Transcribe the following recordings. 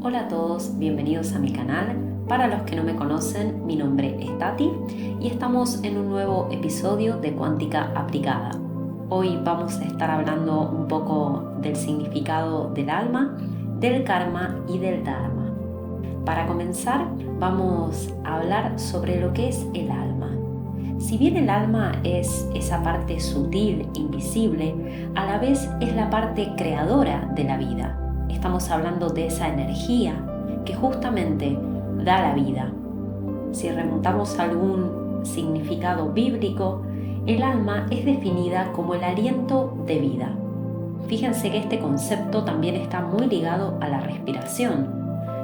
Hola a todos, bienvenidos a mi canal. Para los que no me conocen, mi nombre es Tati y estamos en un nuevo episodio de Cuántica Aplicada. Hoy vamos a estar hablando un poco del significado del alma, del karma y del dharma. Para comenzar, vamos a hablar sobre lo que es el alma. Si bien el alma es esa parte sutil, invisible, a la vez es la parte creadora de la vida. Estamos hablando de esa energía que justamente da la vida. Si remontamos a algún significado bíblico, el alma es definida como el aliento de vida. Fíjense que este concepto también está muy ligado a la respiración.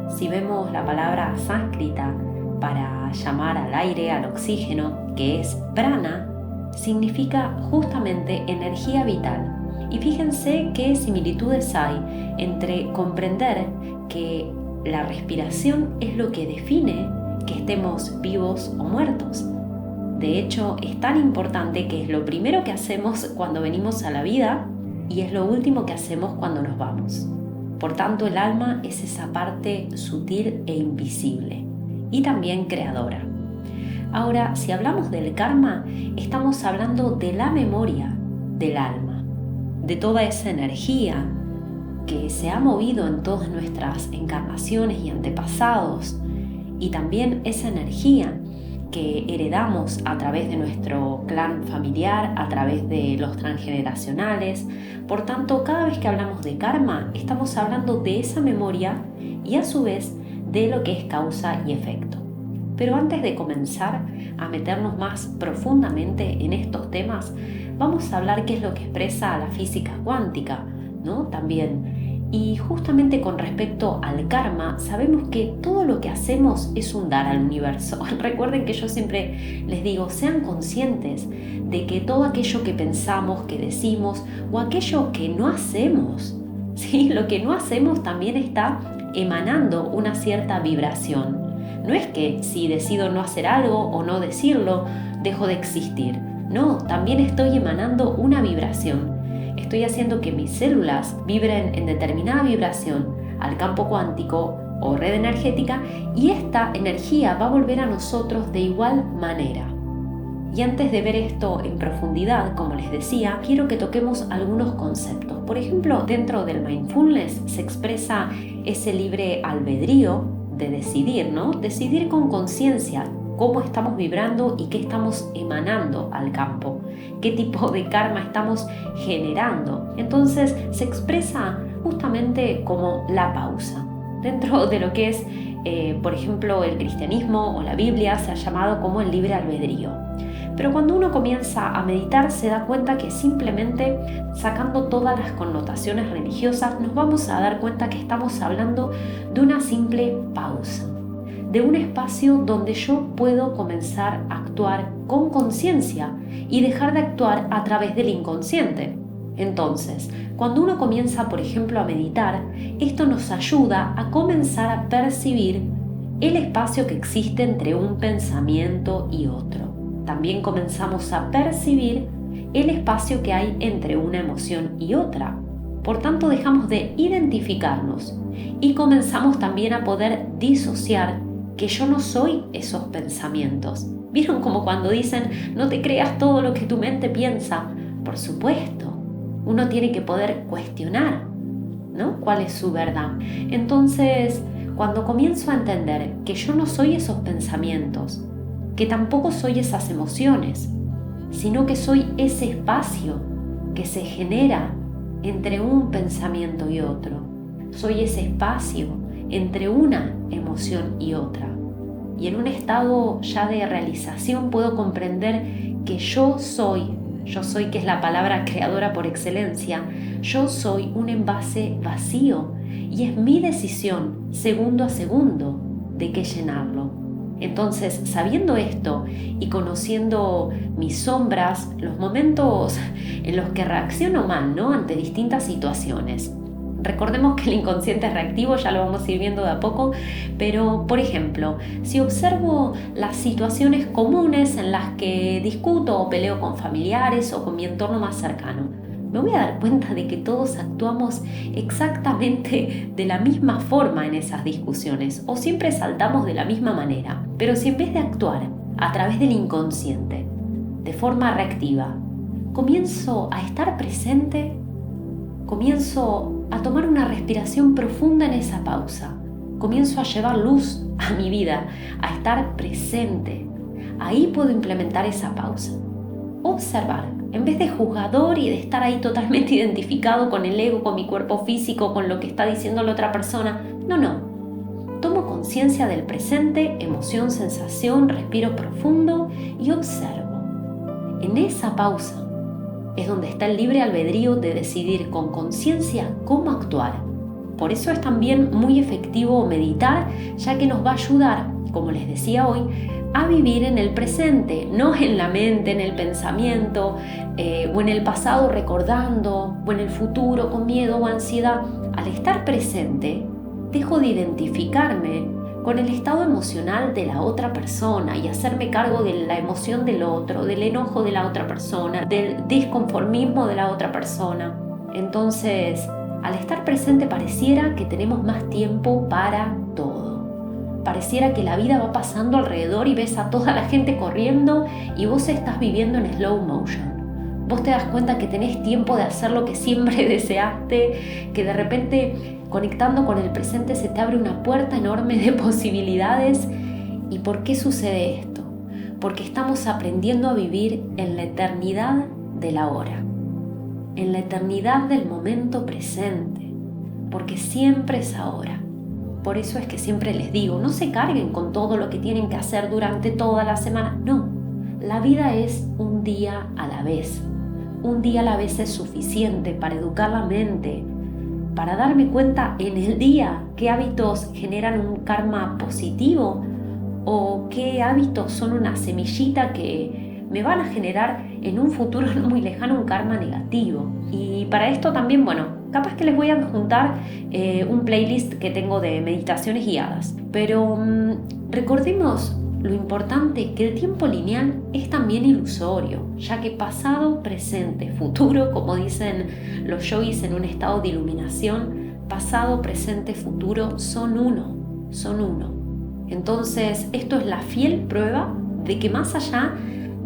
Si vemos la palabra sánscrita para llamar al aire, al oxígeno, que es prana, significa justamente energía vital. Y fíjense qué similitudes hay entre comprender que la respiración es lo que define que estemos vivos o muertos. De hecho, es tan importante que es lo primero que hacemos cuando venimos a la vida y es lo último que hacemos cuando nos vamos. Por tanto, el alma es esa parte sutil e invisible y también creadora. Ahora, si hablamos del karma, estamos hablando de la memoria del alma, de toda esa energía que se ha movido en todas nuestras encarnaciones y antepasados, y también esa energía que heredamos a través de nuestro clan familiar, a través de los transgeneracionales. Por tanto, cada vez que hablamos de karma, estamos hablando de esa memoria y a su vez de lo que es causa y efecto. Pero antes de comenzar a meternos más profundamente en estos temas, vamos a hablar qué es lo que expresa la física cuántica, ¿no? También. Y justamente con respecto al karma, sabemos que todo lo que hacemos es un dar al universo. Recuerden que yo siempre les digo, sean conscientes de que todo aquello que pensamos, que decimos o aquello que no hacemos, ¿sí? Lo que no hacemos también está emanando una cierta vibración. No es que si decido no hacer algo o no decirlo, dejo de existir. No, también estoy emanando una vibración. Estoy haciendo que mis células vibren en determinada vibración al campo cuántico o red energética y esta energía va a volver a nosotros de igual manera. Y antes de ver esto en profundidad, como les decía, quiero que toquemos algunos conceptos. Por ejemplo, dentro del mindfulness se expresa ese libre albedrío de decidir, ¿no? Decidir con conciencia cómo estamos vibrando y qué estamos emanando al campo, qué tipo de karma estamos generando. Entonces se expresa justamente como la pausa. Dentro de lo que es, por ejemplo, el cristianismo o la Biblia se ha llamado como el libre albedrío. Pero cuando uno comienza a meditar se da cuenta que simplemente sacando todas las connotaciones religiosas nos vamos a dar cuenta que estamos hablando de una simple pausa, de un espacio donde yo puedo comenzar a actuar con conciencia y dejar de actuar a través del inconsciente. Entonces, cuando uno comienza, por ejemplo, a meditar, esto nos ayuda a comenzar a percibir el espacio que existe entre un pensamiento y otro. También comenzamos a percibir el espacio que hay entre una emoción y otra. Por tanto, dejamos de identificarnos y comenzamos también a poder disociar que yo no soy esos pensamientos. ¿Vieron como cuando dicen no te creas todo lo que tu mente piensa? Por supuesto, uno tiene que poder cuestionar, ¿no? ¿Cuál es su verdad? Entonces, cuando comienzo a entender que yo no soy esos pensamientos, que tampoco soy esas emociones, sino que soy ese espacio que se genera entre un pensamiento y otro. Soy ese espacio entre una emoción y otra. Y en un estado ya de realización puedo comprender que yo soy que es la palabra creadora por excelencia, yo soy un envase vacío y es mi decisión, segundo a segundo, de qué llenarlo. Entonces, sabiendo esto y conociendo mis sombras, los momentos en los que reacciono mal, ¿no? Ante distintas situaciones. Recordemos que el inconsciente es reactivo, ya lo vamos a ir viendo de a poco, pero, por ejemplo, si observo las situaciones comunes en las que discuto o peleo con familiares o con mi entorno más cercano, me voy a dar cuenta de que todos actuamos exactamente de la misma forma en esas discusiones o siempre saltamos de la misma manera. Pero si en vez de actuar a través del inconsciente, de forma reactiva, comienzo a estar presente, comienzo a tomar una respiración profunda en esa pausa, comienzo a llevar luz a mi vida, a estar presente, ahí puedo implementar esa pausa. Observar, en vez de juzgador y de estar ahí totalmente identificado con el ego, con mi cuerpo físico, con lo que está diciendo la otra persona. No. Tomo conciencia del presente, emoción, sensación, respiro profundo y observo. En esa pausa es donde está el libre albedrío de decidir con conciencia cómo actuar. Por eso es también muy efectivo meditar, ya que nos va a ayudar, como les decía hoy, a vivir en el presente, no en la mente, en el pensamiento, o en el pasado recordando, o en el futuro con miedo o ansiedad. Al estar presente, dejo de identificarme con el estado emocional de la otra persona y hacerme cargo de la emoción del otro, del enojo de la otra persona, del disconformismo de la otra persona. Entonces, al estar presente pareciera que tenemos más tiempo para todo. Pareciera que la vida va pasando alrededor y ves a toda la gente corriendo y vos estás viviendo en slow motion. Vos te das cuenta que tenés tiempo de hacer lo que siempre deseaste, que de repente conectando con el presente se te abre una puerta enorme de posibilidades. ¿Y por qué sucede esto? Porque estamos aprendiendo a vivir en la eternidad del ahora, en la eternidad del momento presente, porque siempre es ahora. Por eso es que siempre les digo, no se carguen con todo lo que tienen que hacer durante toda la semana. No, la vida es un día a la vez. Un día a la vez es suficiente para educar la mente, para darme cuenta en el día qué hábitos generan un karma positivo o qué hábitos son una semillita que me van a generar en un futuro no muy lejano un karma negativo. Y para esto también, capaz que les voy a adjuntar un playlist que tengo de meditaciones guiadas. Pero recordemos lo importante que el tiempo lineal es también ilusorio, ya que pasado, presente, futuro, como dicen los yogis en un estado de iluminación, pasado, presente, futuro son uno. Entonces, esto es la fiel prueba de que más allá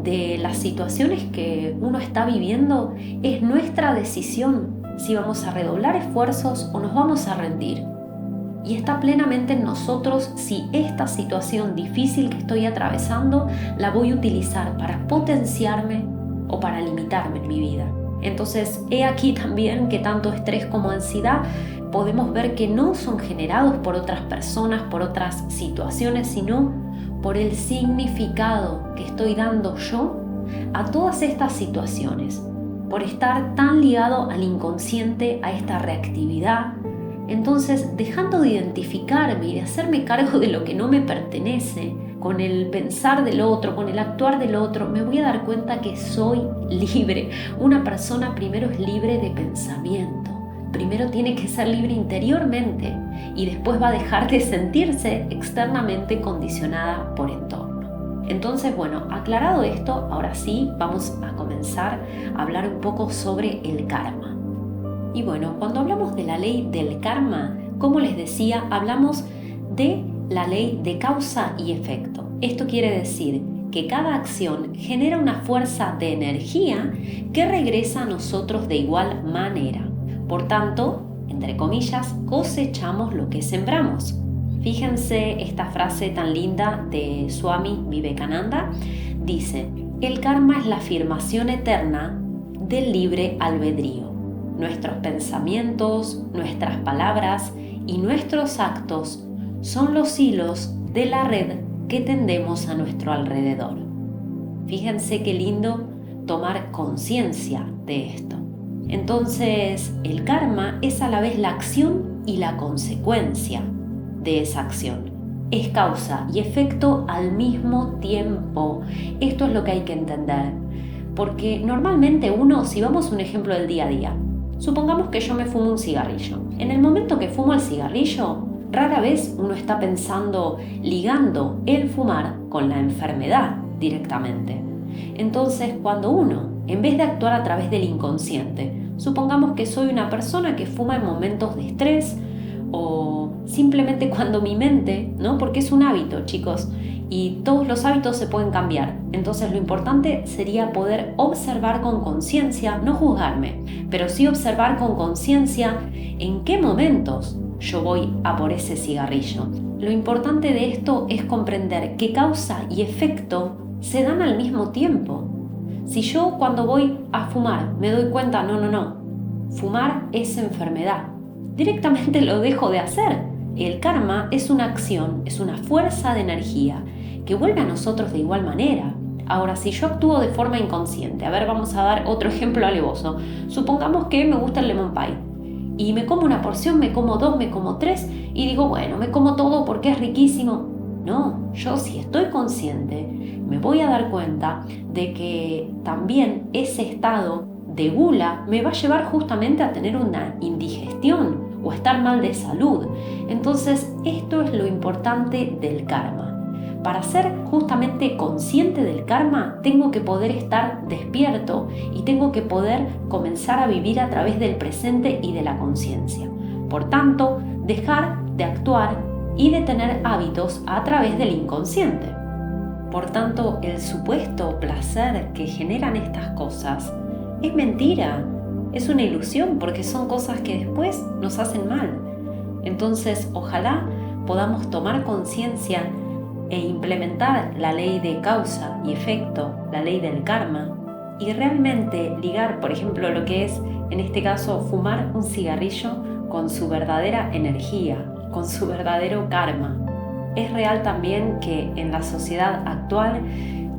de las situaciones que uno está viviendo, es nuestra decisión si vamos a redoblar esfuerzos o nos vamos a rendir. Y está plenamente en nosotros si esta situación difícil que estoy atravesando la voy a utilizar para potenciarme o para limitarme en mi vida. Entonces, he aquí también que tanto estrés como ansiedad podemos ver que no son generados por otras personas, por otras situaciones, sino por el significado que estoy dando yo a todas estas situaciones, por estar tan ligado al inconsciente, a esta reactividad. Entonces, dejando de identificarme y de hacerme cargo de lo que no me pertenece, con el pensar del otro, con el actuar del otro, me voy a dar cuenta que soy libre. Una persona primero es libre de pensamiento. Primero tiene que ser libre interiormente y después va a dejar de sentirse externamente condicionada por entorno. Entonces, aclarado esto, ahora sí vamos a comenzar a hablar un poco sobre el karma. Y cuando hablamos de la ley del karma, como les decía, hablamos de la ley de causa y efecto. Esto quiere decir que cada acción genera una fuerza de energía que regresa a nosotros de igual manera. Por tanto, entre comillas, cosechamos lo que sembramos. Fíjense esta frase tan linda de Swami Vivekananda. Dice, el karma es la afirmación eterna del libre albedrío. Nuestros pensamientos, nuestras palabras y nuestros actos son los hilos de la red que tendemos a nuestro alrededor. Fíjense qué lindo tomar conciencia de esto. Entonces, el karma es a la vez la acción y la consecuencia de esa acción. Es causa y efecto al mismo tiempo. Esto es lo que hay que entender. Porque normalmente si vamos a un ejemplo del día a día, supongamos que yo me fumo un cigarrillo. En el momento que fumo el cigarrillo, rara vez uno está ligando el fumar con la enfermedad directamente. Entonces, cuando uno, en vez de actuar a través del inconsciente, Supongamos que soy una persona que fuma en momentos de estrés o simplemente cuando mi mente, ¿no? Porque es un hábito, chicos, y todos los hábitos se pueden cambiar. Entonces lo importante sería poder observar con conciencia, no juzgarme, pero sí observar con conciencia en qué momentos yo voy a por ese cigarrillo. Lo importante de esto es comprender que causa y efecto se dan al mismo tiempo. Si yo cuando voy a fumar me doy cuenta, no, fumar es enfermedad, directamente lo dejo de hacer. El karma es una acción, es una fuerza de energía que vuelve a nosotros de igual manera. Ahora, si yo actúo de forma inconsciente, a ver, vamos a dar otro ejemplo alevoso. Supongamos que me gusta el lemon pie y me como una porción, me como 2, me como 3 y digo, bueno, me como todo porque es riquísimo. No, yo si estoy consciente me voy a dar cuenta de que también ese estado de gula me va a llevar justamente a tener una indigestión o estar mal de salud. Entonces, esto es lo importante del karma. Para ser justamente consciente del karma, tengo que poder estar despierto y tengo que poder comenzar a vivir a través del presente y de la conciencia. Por tanto, dejar de actuar y de tener hábitos a través del inconsciente. Por tanto, el supuesto placer que generan estas cosas es mentira, es una ilusión porque son cosas que después nos hacen mal. Entonces, ojalá podamos tomar conciencia e implementar la ley de causa y efecto, la ley del karma, y realmente ligar, por ejemplo, lo que es, en este caso, fumar un cigarrillo con su verdadera energía, con su verdadero karma. Es real también que en la sociedad actual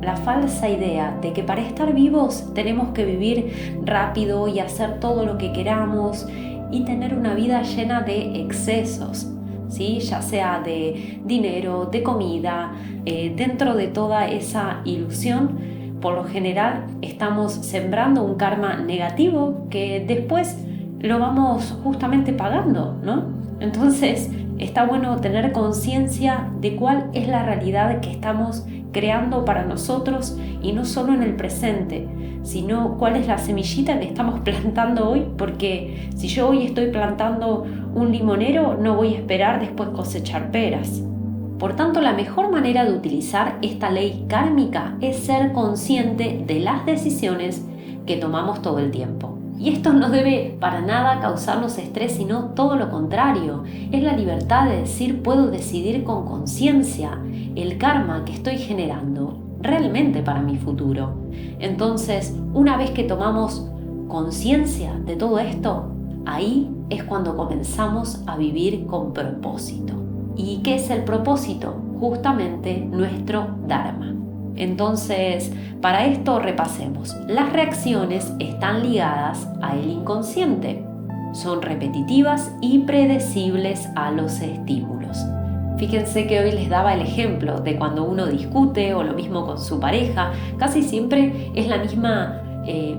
la falsa idea de que para estar vivos tenemos que vivir rápido y hacer todo lo que queramos y tener una vida llena de excesos, ¿sí? Ya sea de dinero, de comida, dentro de toda esa ilusión, por lo general estamos sembrando un karma negativo que después lo vamos justamente pagando, ¿no? Entonces está bueno tener conciencia de cuál es la realidad que estamos creando para nosotros y no solo en el presente, sino cuál es la semillita que estamos plantando hoy, porque si yo hoy estoy plantando un limonero, no voy a esperar después cosechar peras. Por tanto, la mejor manera de utilizar esta ley kármica es ser consciente de las decisiones que tomamos todo el tiempo. Y esto no debe para nada causarnos estrés, sino todo lo contrario. Es la libertad de decir, puedo decidir con conciencia el karma que estoy generando realmente para mi futuro. Entonces, una vez que tomamos conciencia de todo esto, ahí es cuando comenzamos a vivir con propósito. ¿Y qué es el propósito? Justamente nuestro dharma. Entonces, para esto repasemos. Las reacciones están ligadas al inconsciente. Son repetitivas y predecibles a los estímulos. Fíjense que hoy les daba el ejemplo de cuando uno discute o lo mismo con su pareja. Casi siempre es la misma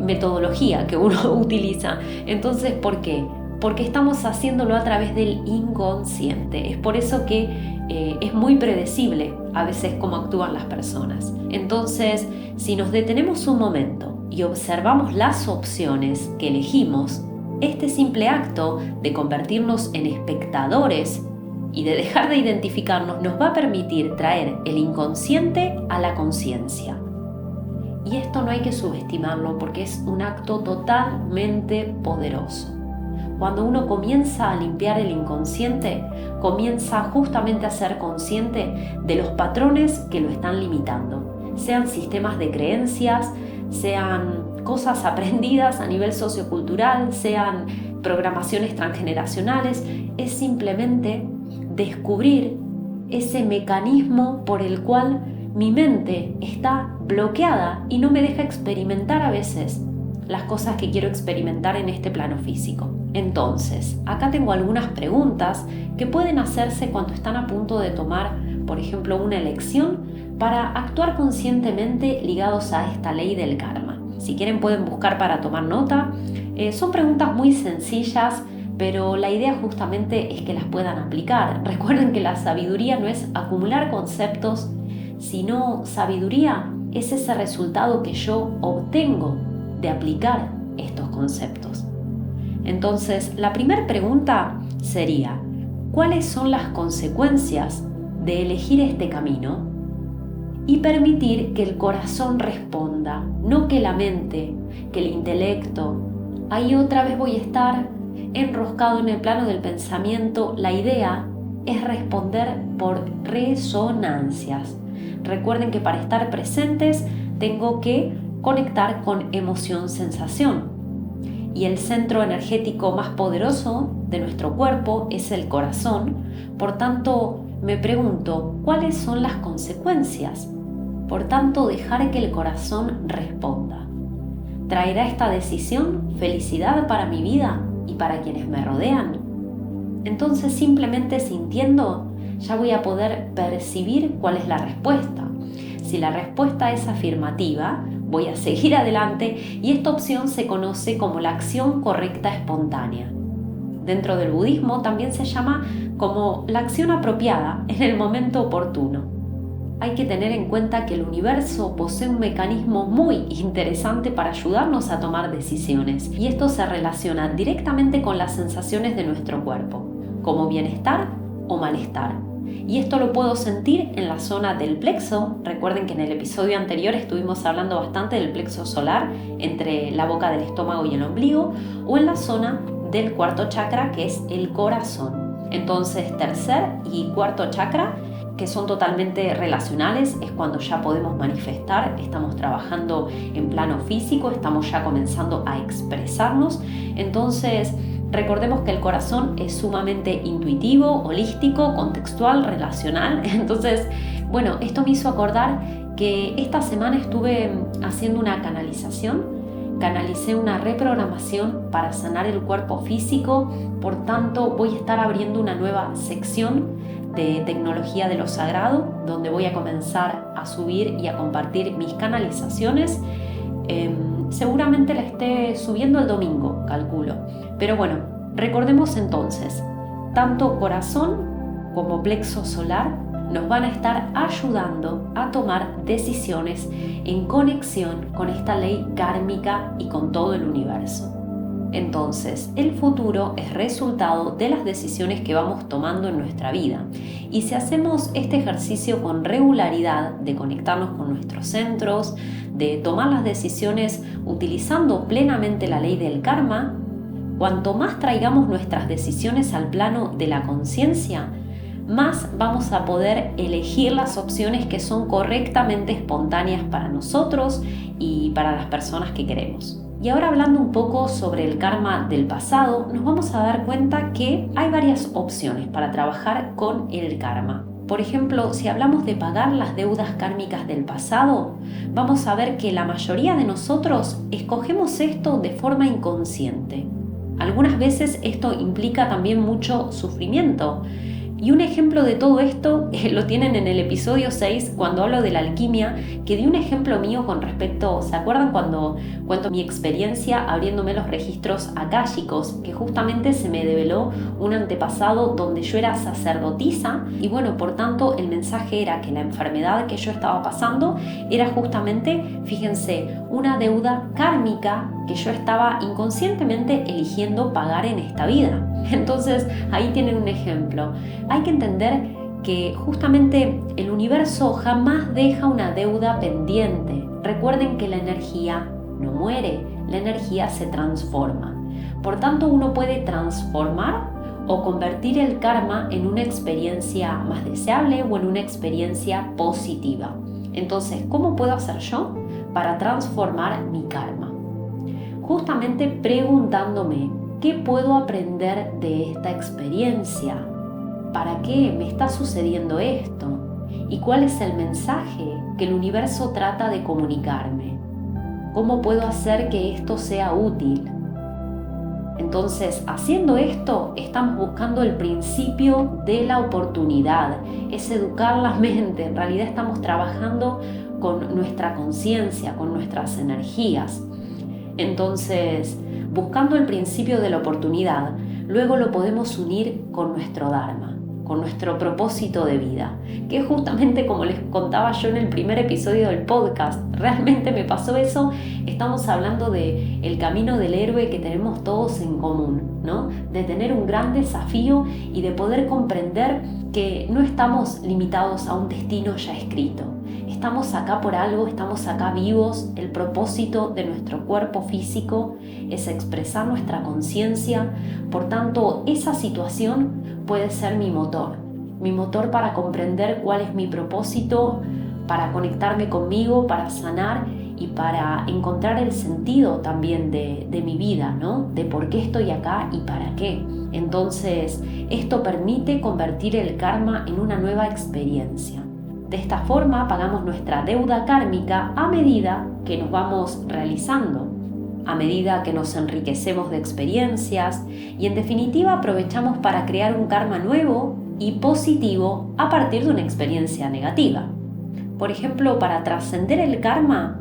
metodología que uno utiliza. Entonces, ¿por qué? Porque estamos haciéndolo a través del inconsciente. Es por eso que es muy predecible a veces cómo actúan las personas. Entonces, si nos detenemos un momento y observamos las opciones que elegimos, este simple acto de convertirnos en espectadores y de dejar de identificarnos nos va a permitir traer el inconsciente a la conciencia. Y esto no hay que subestimarlo porque es un acto totalmente poderoso. Cuando uno comienza a limpiar el inconsciente, comienza justamente a ser consciente de los patrones que lo están limitando, sean sistemas de creencias, sean cosas aprendidas a nivel sociocultural, sean programaciones transgeneracionales. Es simplemente descubrir ese mecanismo por el cual mi mente está bloqueada y no me deja experimentar a veces las cosas que quiero experimentar en este plano físico. Entonces, acá tengo algunas preguntas que pueden hacerse cuando están a punto de tomar, por ejemplo, una elección para actuar conscientemente ligados a esta ley del karma. Si quieren pueden buscar para tomar nota. Son preguntas muy sencillas, pero la idea justamente es que las puedan aplicar. Recuerden que la sabiduría no es acumular conceptos, sino sabiduría es ese resultado que yo obtengo de aplicar estos conceptos. Entonces, la primera pregunta sería, ¿cuáles son las consecuencias de elegir este camino? Y permitir que el corazón responda, no que la mente, que el intelecto. Ahí otra vez voy a estar enroscado en el plano del pensamiento. La idea es responder por resonancias. Recuerden que para estar presentes tengo que conectar con emoción-sensación. Y el centro energético más poderoso de nuestro cuerpo es el corazón. Por tanto, me pregunto, ¿cuáles son las consecuencias? Por tanto, dejar que el corazón responda. ¿Traerá esta decisión felicidad para mi vida y para quienes me rodean? Entonces, simplemente sintiendo, ya voy a poder percibir cuál es la respuesta. Si la respuesta es afirmativa, voy a seguir adelante y esta opción se conoce como la acción correcta espontánea. Dentro del budismo también se llama como la acción apropiada en el momento oportuno. Hay que tener en cuenta que el universo posee un mecanismo muy interesante para ayudarnos a tomar decisiones y esto se relaciona directamente con las sensaciones de nuestro cuerpo, como bienestar o malestar. Y esto lo puedo sentir en la zona del plexo. Recuerden que en el episodio anterior estuvimos hablando bastante del plexo solar, entre la boca del estómago y el ombligo, o en la zona del cuarto chakra, que es el corazón. Entonces, tercer y cuarto chakra, que son totalmente relacionales, es cuando ya podemos manifestar, estamos trabajando en plano físico, estamos ya comenzando a expresarnos. Entonces, recordemos que el corazón es sumamente intuitivo, holístico, contextual, relacional. Entonces, bueno, esto me hizo acordar que esta semana estuve haciendo una canalización. Canalicé una reprogramación para sanar el cuerpo físico. Por tanto, voy a estar abriendo una nueva sección de tecnología de lo sagrado, donde voy a comenzar a subir y a compartir mis canalizaciones. Seguramente la esté subiendo el domingo, calculo. Pero bueno, recordemos entonces, tanto corazón como plexo solar nos van a estar ayudando a tomar decisiones en conexión con esta ley kármica y con todo el universo. Entonces, el futuro es resultado de las decisiones que vamos tomando en nuestra vida. Y si hacemos este ejercicio con regularidad de conectarnos con nuestros centros, de tomar las decisiones utilizando plenamente la ley del karma, cuanto más traigamos nuestras decisiones al plano de la conciencia, más vamos a poder elegir las opciones que son correctamente espontáneas para nosotros y para las personas que queremos. Y ahora, hablando un poco sobre el karma del pasado, nos vamos a dar cuenta que hay varias opciones para trabajar con el karma. Por ejemplo, si hablamos de pagar las deudas kármicas del pasado, vamos a ver que la mayoría de nosotros escogemos esto de forma inconsciente. Algunas veces esto implica también mucho sufrimiento. Y un ejemplo de todo esto lo tienen en el episodio 6, cuando hablo de la alquimia, que di un ejemplo mío con respecto, ¿se acuerdan cuando cuento mi experiencia abriéndome los registros akáshicos? Que justamente se me develó un antepasado donde yo era sacerdotisa y bueno, por tanto el mensaje era que la enfermedad que yo estaba pasando era justamente, fíjense, una deuda kármica que yo estaba inconscientemente eligiendo pagar en esta vida. Entonces, ahí tienen un ejemplo. Hay que entender que justamente el universo jamás deja una deuda pendiente. Recuerden que la energía no muere, la energía se transforma. Por tanto, uno puede transformar o convertir el karma en una experiencia más deseable o en una experiencia positiva. Entonces, ¿cómo puedo hacer yo para transformar mi karma? Justamente preguntándome, ¿qué puedo aprender de esta experiencia? ¿Para qué me está sucediendo esto? ¿Y cuál es el mensaje que el universo trata de comunicarme? ¿Cómo puedo hacer que esto sea útil? Entonces, haciendo esto, estamos buscando el principio de la oportunidad, es educar la mente. En realidad estamos trabajando con nuestra conciencia, con nuestras energías. Entonces, buscando el principio de la oportunidad, luego lo podemos unir con nuestro Dharma, con nuestro propósito de vida, que es justamente como les contaba yo en el primer episodio del podcast. Realmente me pasó eso. Estamos hablando de el camino del héroe que tenemos todos en común, ¿no? De tener un gran desafío y de poder comprender que no estamos limitados a un destino ya escrito. Estamos acá por algo, estamos acá vivos. El propósito de nuestro cuerpo físico es expresar nuestra conciencia. Por tanto, esa situación puede ser mi motor para comprender cuál es mi propósito, para conectarme conmigo, para sanar y para encontrar el sentido también de mi vida, ¿no? De por qué estoy acá y para qué. Entonces, esto permite convertir el karma en una nueva experiencia. De esta forma pagamos nuestra deuda kármica a medida que nos vamos realizando, a medida que nos enriquecemos de experiencias y en definitiva aprovechamos para crear un karma nuevo y positivo a partir de una experiencia negativa. Por ejemplo, para trascender el karma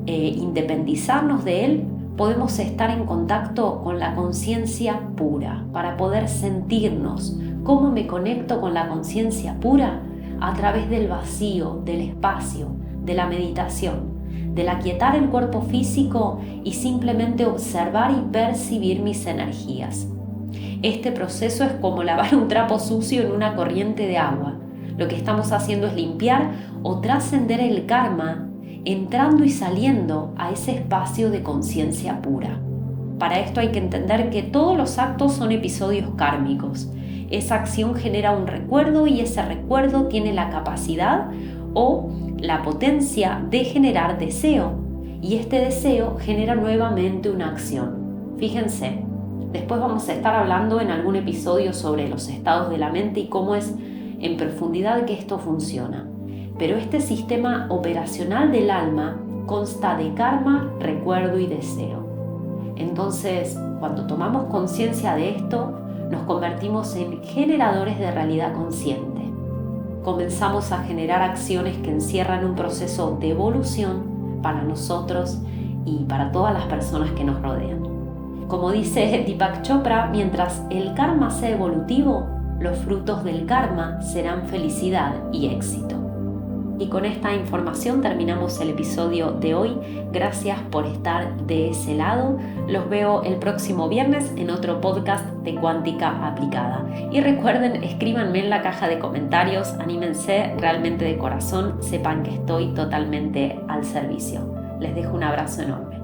e independizarnos de él, podemos estar en contacto con la conciencia pura, para poder sentirnos. ¿Cómo me conecto con la conciencia pura? A través del vacío, del espacio, de la meditación, del aquietar el cuerpo físico y simplemente observar y percibir mis energías. Este proceso es como lavar un trapo sucio en una corriente de agua. Lo que estamos haciendo es limpiar o trascender el karma, entrando y saliendo a ese espacio de conciencia pura. Para esto hay que entender que todos los actos son episodios kármicos. Esa acción genera un recuerdo y ese recuerdo tiene la capacidad o la potencia de generar deseo. Y este deseo genera nuevamente una acción. Fíjense, después vamos a estar hablando en algún episodio sobre los estados de la mente y cómo es en profundidad que esto funciona. Pero este sistema operacional del alma consta de karma, recuerdo y deseo. Entonces, cuando tomamos conciencia de esto, nos convertimos en generadores de realidad consciente. Comenzamos a generar acciones que encierran un proceso de evolución para nosotros y para todas las personas que nos rodean. Como dice Deepak Chopra, mientras el karma sea evolutivo, los frutos del karma serán felicidad y éxito. Y con esta información terminamos el episodio de hoy. Gracias por estar de ese lado. Los veo el próximo viernes en otro podcast de Cuántica Aplicada. Y recuerden, escríbanme en la caja de comentarios, anímense realmente de corazón, sepan que estoy totalmente al servicio. Les dejo un abrazo enorme.